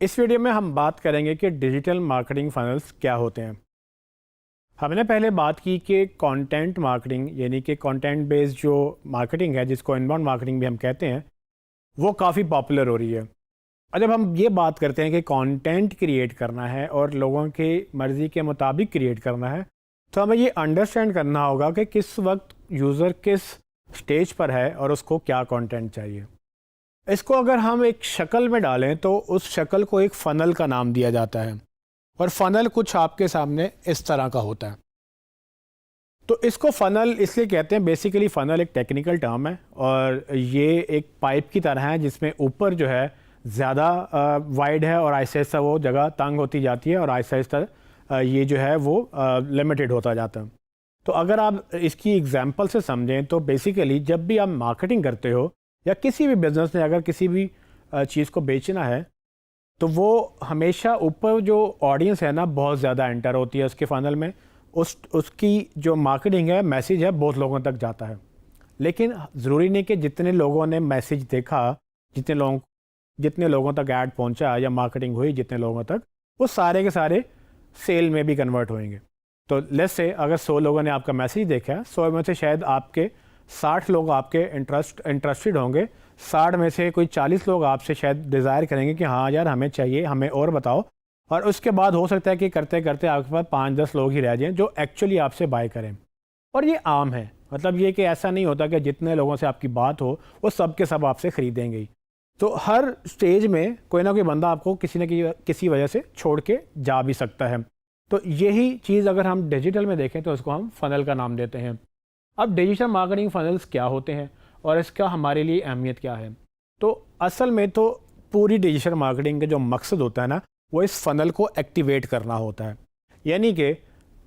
इस वीडियो में हम बात करेंगे कि डिजिटल मार्केटिंग फनल्स क्या होते हैं। हमने पहले बात की कि कंटेंट मार्केटिंग यानी कि कंटेंट बेस्ड जो मार्केटिंग है, जिसको इनबाउंड मार्केटिंग भी हम कहते हैं, वो काफ़ी पॉपुलर हो रही है। और जब हम ये बात करते हैं कि कंटेंट क्रिएट करना है और लोगों की मर्ज़ी के मुताबिक क्रिएट करना है, तो हमें ये अंडरस्टैंड करना होगा कि किस वक्त यूज़र किस स्टेज पर है और उसको क्या कंटेंट चाहिए। इसको अगर हम एक शक्ल में डालें तो उस शक्ल को एक फ़नल का नाम दिया जाता है और फ़नल कुछ आपके सामने इस तरह का होता है। तो इसको फ़नल इसलिए कहते हैं, बेसिकली फ़नल एक टेक्निकल टर्म है और ये एक पाइप की तरह है जिसमें ऊपर जो है ज़्यादा वाइड है और आहिस्ता आहिस्ता वो जगह तंग होती जाती है और आहिस्ता आहिस्ता ये जो है वो लिमिटेड होता जाता है। तो अगर आप इसकी एग्जांपल से समझें तो बेसिकली जब भी आप मार्केटिंग करते हो या किसी भी बिज़नेस में अगर किसी भी चीज़ को बेचना है, तो वो हमेशा ऊपर जो ऑडियंस है ना बहुत ज़्यादा एंटर होती है उसके फ़नल में। उसकी जो मार्केटिंग है, मैसेज है, बहुत लोगों तक जाता है। लेकिन ज़रूरी नहीं कि जितने लोगों ने मैसेज देखा, जितने लोगों तक ऐड पहुंचा या मार्केटिंग हुई जितने लोगों तक, वो सारे के सारे सेल में भी कन्वर्ट होंगे। तो लेट्स से अगर 100 लोगों ने आपका मैसेज देखा है, 100 में से शायद आपके 60 लोग आपके इंटरेस्टेड होंगे, 60 में से कोई 40 लोग आपसे शायद डिज़ायर करेंगे कि हाँ यार हमें चाहिए, हमें और बताओ। और उसके बाद हो सकता है कि करते करते आपके पास 5-10 लोग ही रह जाएं जो एक्चुअली आपसे बाय करें। और ये आम है, मतलब ये कि ऐसा नहीं होता कि जितने लोगों से आपकी बात हो वो सब के सब आपसे ख़रीदेंगे ही। तो हर स्टेज में कोई ना कोई बंदा आपको किसी न किसी वजह से छोड़ के जा भी सकता है। तो यही चीज़ अगर हम डिजिटल में देखें तो इसको हम फ़नल का नाम देते हैं। अब डिजिटल मार्केटिंग फ़नल्स क्या होते हैं और इसका हमारे लिए अहमियत क्या है? तो असल में तो पूरी डिजिटल मार्केटिंग का जो मकसद होता है ना, वो इस फ़नल को एक्टिवेट करना होता है। यानी कि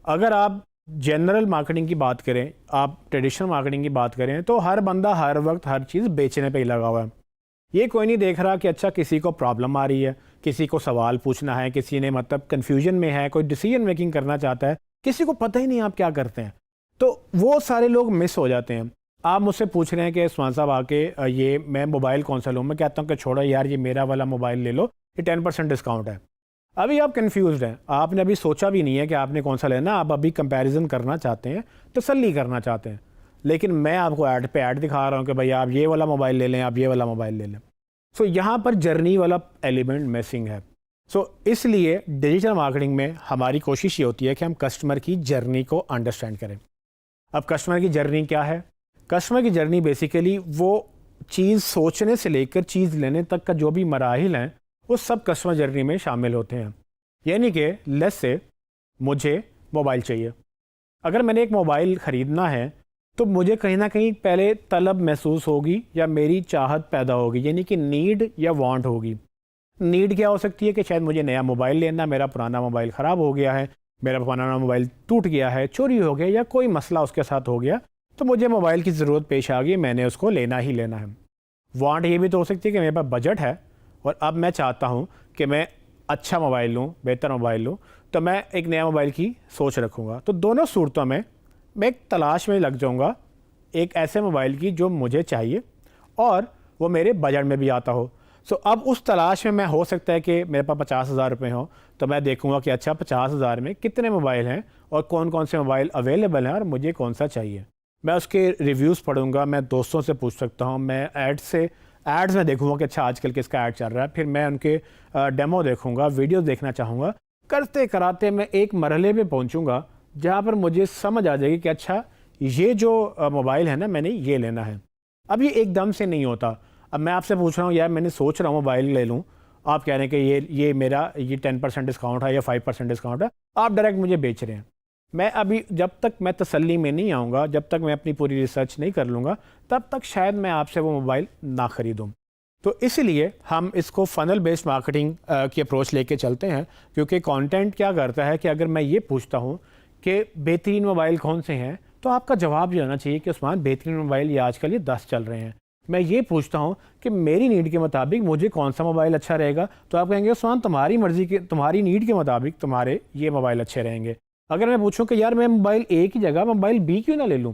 अगर आप जनरल मार्केटिंग की बात करें, आप ट्रेडिशनल मार्केटिंग की बात करें, तो हर बंदा हर वक्त हर चीज़ बेचने पे ही लगा हुआ है। ये कोई नहीं देख रहा कि अच्छा किसी को प्रॉब्लम आ रही है, किसी को सवाल पूछना है, किसी ने मतलब कन्फ्यूजन में है, कोई डिसीजन मेकिंग करना चाहता है, किसी को पता ही नहीं आप क्या करते हैं। तो वो सारे लोग मिस हो जाते हैं। आप मुझसे पूछ रहे हैं कि उस्मान साहब आके ये मैं मोबाइल कौन सा लूँ? मैं कहता हूँ कि छोड़ो यार, ये मेरा वाला मोबाइल ले लो, ये 10% डिस्काउंट है। अभी आप कंफ्यूज्ड हैं, आपने अभी सोचा भी नहीं है कि आपने कौन सा लेना, आप अभी कंपैरिजन करना चाहते हैं, तसल्ली करना चाहते हैं। लेकिन मैं आपको ऐड पे ऐड दिखा रहा हूँ कि भाई आप ये वाला मोबाइल ले लें, आप ये वाला मोबाइल ले लें। सो यहाँ पर जर्नी वाला एलिमेंट मिसिंग है। सो इसलिए डिजिटल मार्केटिंग में हमारी कोशिश ये होती है कि हम कस्टमर की जर्नी को अंडरस्टैंड करें। अब कस्टमर की जर्नी क्या है? कस्टमर की जर्नी बेसिकली वो चीज़ सोचने से लेकर चीज़ लेने तक का जो भी मराहिल हैं, वो सब कस्टमर जर्नी में शामिल होते हैं। यानी कि लेट्स से मुझे मोबाइल चाहिए। अगर मैंने एक मोबाइल ख़रीदना है तो मुझे कहीं ना कहीं पहले तलब महसूस होगी या मेरी चाहत पैदा होगी, यानी कि नीड या वांट होगी। नीड क्या हो सकती है कि शायद मुझे नया मोबाइल लेना, मेरा पुराना मोबाइल ख़राब हो गया है, मेरा पुराना मोबाइल टूट गया है, चोरी हो गया या कोई मसला उसके साथ हो गया, तो मुझे मोबाइल की ज़रूरत पेश आ गई, मैंने उसको लेना ही लेना है। वांट ये भी तो हो सकती है कि मेरे पास बजट है और अब मैं चाहता हूँ कि मैं अच्छा मोबाइल लूँ, बेहतर मोबाइल लूँ, तो मैं एक नया मोबाइल की सोच रखूँगा। तो दोनों सूरतों में मैं एक तलाश में लग जाऊँगा एक ऐसे मोबाइल की जो मुझे चाहिए और वो मेरे बजट में भी आता हो। सो अब उस तलाश में मैं, हो सकता है कि मेरे पास 50,000 रुपये हों, तो मैं देखूंगा कि अच्छा 50,000 में कितने मोबाइल हैं और कौन कौन से मोबाइल अवेलेबल हैं और मुझे कौन सा चाहिए। मैं उसके रिव्यूज़ पढ़ूंगा, मैं दोस्तों से पूछ सकता हूं, मैं एड्स में देखूंगा कि अच्छा आजकल किसका ऐड चल रहा है, फिर मैं उनके डेमो देखूंगा, वीडियो देखना चाहूँगा। करते कराते मैं एक मरहले पे पहुँचूँगा जहाँ पर मुझे समझ आ जाएगी कि अच्छा ये जो मोबाइल है ना, मैंने ये लेना है। अब ये एकदम से नहीं होता। अब मैं आपसे पूछ रहा हूँ यार, मैंने सोच रहा हूँ मोबाइल ले लूँ, आप कह रहे हैं कि ये मेरा 10% डिस्काउंट है या 5% डिस्काउंट है, आप डायरेक्ट मुझे बेच रहे हैं। मैं अभी जब तक मैं तसल्ली में नहीं आऊँगा, जब तक मैं अपनी पूरी रिसर्च नहीं कर लूँगा, तब तक शायद मैं आपसे वो मोबाइल ना ख़रीदूँ। तो इसलिए हम इसको फ़नल बेस्ड मार्केटिंग की अप्रोच लेके चलते हैं, क्योंकि कंटेंट क्या करता है कि अगर मैं ये पूछता हूँ कि बेहतरीन मोबाइल कौन से हैं, तो आपका जवाब ये होना चाहिए कि उस्मान बेहतरीन मोबाइल ये आजकल ये 10 चल रहे हैं। मैं ये पूछता हूँ कि मेरी नीड के मुताबिक मुझे कौन सा मोबाइल अच्छा रहेगा, तो आप कहेंगे उस्मान तुम्हारी मर्ज़ी के, तुम्हारी नीड के मुताबिक तुम्हारे ये मोबाइल अच्छे रहेंगे। अगर मैं पूछूं कि यार मैं मोबाइल ए की जगह मोबाइल बी क्यों ना ले लूं,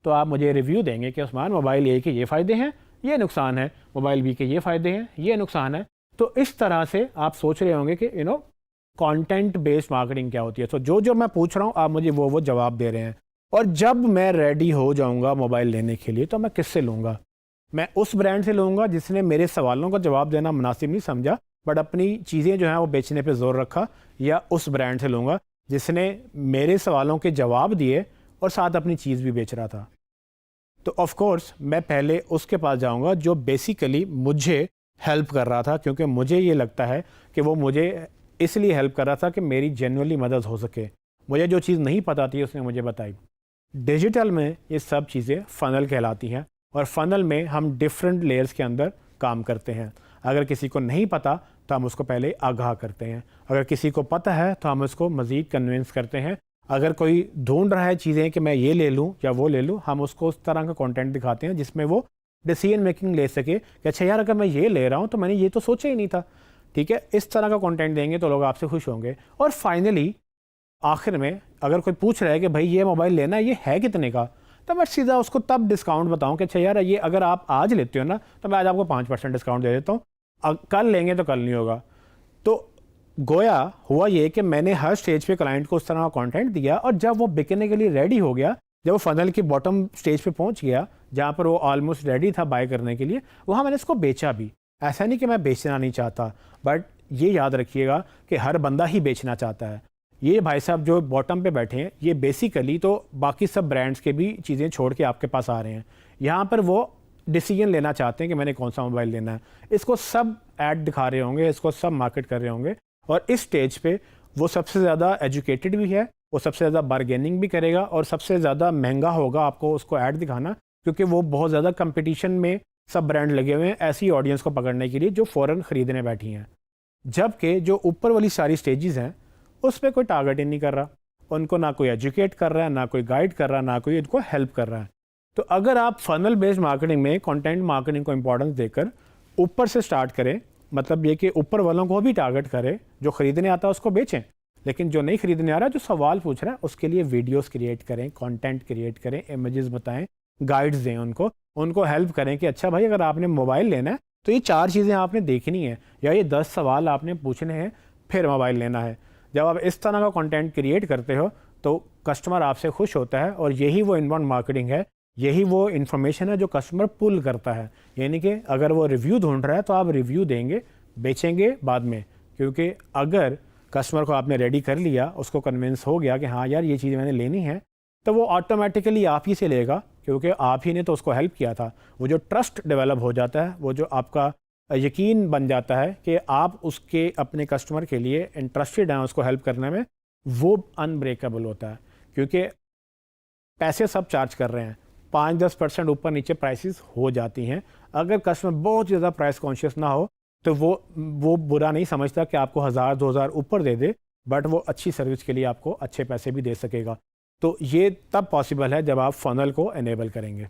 तो आप मुझे रिव्यू देंगे कि उस्मान मोबाइल ए के ये फ़ायदे हैं, ये नुकसान है, मोबाइल बी के ये फ़ायदे हैं, ये नुकसान है। तो इस तरह से आप सोच रहे होंगे कि कंटेंट बेस्ड मार्केटिंग क्या होती है। तो जो मैं पूछ रहा हूँ आप मुझे वो जवाब दे रहे हैं। और जब मैं रेडी हो जाऊँगा मोबाइल लेने के लिए तो मैं किससे लूँगा? मैं उस ब्रांड से लूँगा जिसने मेरे सवालों का जवाब देना मुनासिब नहीं समझा बट अपनी चीज़ें जो हैं वो बेचने पे ज़ोर रखा, या उस ब्रांड से लूँगा जिसने मेरे सवालों के जवाब दिए और साथ अपनी चीज़ भी बेच रहा था? तो ऑफ कोर्स मैं पहले उसके पास जाऊँगा जो बेसिकली मुझे हेल्प कर रहा था, क्योंकि मुझे ये लगता है कि वो मुझे इसलिए हेल्प कर रहा था कि मेरी जेन्युइनली मदद हो सके। मुझे जो चीज़ नहीं पता थी उसने मुझे बताई। डिजिटल में ये सब चीज़ें फ़नल कहलाती हैं और फ़नल में हम डिफरेंट लेयर्स के अंदर काम करते हैं। अगर किसी को नहीं पता तो हम उसको पहले आगाह करते हैं, अगर किसी को पता है तो हम उसको मज़ीद कन्विंस करते हैं। अगर कोई ढूंढ रहा है चीज़ें कि मैं ये ले लूँ या वो ले लूँ, हम उसको उस तरह का कंटेंट दिखाते हैं जिसमें वो डिसीजन मेकिंग ले सके कि अच्छा यार अगर मैं ये ले रहा हूँ तो मैंने ये तो सोचा ही नहीं था। ठीक है, इस तरह का कंटेंट देंगे तो लोग आपसे खुश होंगे। और फाइनली आखिर में अगर कोई पूछ रहा है कि भाई ये मोबाइल लेना है, ये है कितने का, तो मैं सीधा उसको तब डिस्काउंट बताऊं कि अच्छा यार ये अगर आप आज लेते हो ना तो मैं आज आपको 5% डिस्काउंट दे देता हूँ, कल लेंगे तो कल नहीं होगा। तो गोया हुआ ये कि मैंने हर स्टेज पे क्लाइंट को उस तरह का कंटेंट दिया और जब वो बिकने के लिए रेडी हो गया, जब वो फनल की बॉटम स्टेज पे पहुंच गया जहाँ पर वो ऑलमोस्ट रेडी था बाय करने के लिए, वहाँ मैंने इसको बेचा भी। ऐसा नहीं कि मैं बेचना नहीं चाहता, बट ये याद रखिएगा कि हर बंदा ही बेचना चाहता है। ये भाई साहब जो बॉटम पे बैठे हैं ये बेसिकली तो बाकी सब ब्रांड्स के भी चीज़ें छोड़ के आपके पास आ रहे हैं। यहाँ पर वो डिसीजन लेना चाहते हैं कि मैंने कौन सा मोबाइल लेना है। इसको सब ऐड दिखा रहे होंगे, इसको सब मार्केट कर रहे होंगे और इस स्टेज पे वो सबसे ज़्यादा एजुकेटेड भी है, वो सबसे ज़्यादा बारगेनिंग भी करेगा और सबसे ज़्यादा महंगा होगा आपको उसको ऐड दिखाना, क्योंकि वो बहुत ज़्यादा कंपटीशन में सब ब्रांड लगे हुए हैं ऐसी ऑडियंस को पकड़ने के लिए जो फ़ौरन ख़रीदने बैठी हैं। जबकि जो ऊपर वाली सारी स्टेजेस हैं उस पर कोई टारगेट ही नहीं कर रहा, उनको ना कोई एजुकेट कर रहा है, ना कोई गाइड कर रहा है, ना कोई इनको हेल्प कर रहा है। तो अगर आप फनल बेस्ड मार्केटिंग में कंटेंट मार्केटिंग को इंपॉर्टेंस देकर ऊपर से स्टार्ट करें, मतलब ये कि ऊपर वालों को भी टारगेट करें, जो खरीदने आता है उसको बेचें, लेकिन जो नहीं खरीदने आ रहा है, जो सवाल पूछ रहा है उसके लिए वीडियोस क्रिएट करें, कंटेंट क्रिएट करें, इमेजेस बताएं, गाइड्स दें, उनको हेल्प करें कि अच्छा भाई अगर आपने मोबाइल लेना है तो ये 4 चीज़ें आपने देखनी है या ये 10 सवाल आपने पूछने हैं फिर मोबाइल लेना है। जब आप इस तरह का कंटेंट क्रिएट करते हो तो कस्टमर आपसे खुश होता है और यही वो इनबाउंड मार्केटिंग है, यही वो इन्फॉर्मेशन है जो कस्टमर पुल करता है। यानी कि अगर वो रिव्यू ढूंढ रहा है तो आप रिव्यू देंगे, बेचेंगे बाद में, क्योंकि अगर कस्टमर को आपने रेडी कर लिया, उसको कन्विंस हो गया कि हाँ यार ये चीज़ मैंने लेनी है, तो वो ऑटोमेटिकली आप ही से लेगा क्योंकि आप ही ने तो उसको हेल्प किया था। वो जो ट्रस्ट डेवलप हो जाता है, वो जो आपका यकीन बन जाता है कि आप उसके अपने कस्टमर के लिए इंटरेस्टेड हैं उसको हेल्प करने में, वो अनब्रेकेबल होता है। क्योंकि पैसे सब चार्ज कर रहे हैं, 5-10% ऊपर नीचे प्राइसेस हो जाती हैं। अगर कस्टमर बहुत ज़्यादा प्राइस कॉन्शियस ना हो तो वो बुरा नहीं समझता कि आपको 1000-2000 ऊपर दे दे, बट वो अच्छी सर्विस के लिए आपको अच्छे पैसे भी दे सकेगा। तो ये तब पॉसिबल है जब आप फनल को एनेबल करेंगे।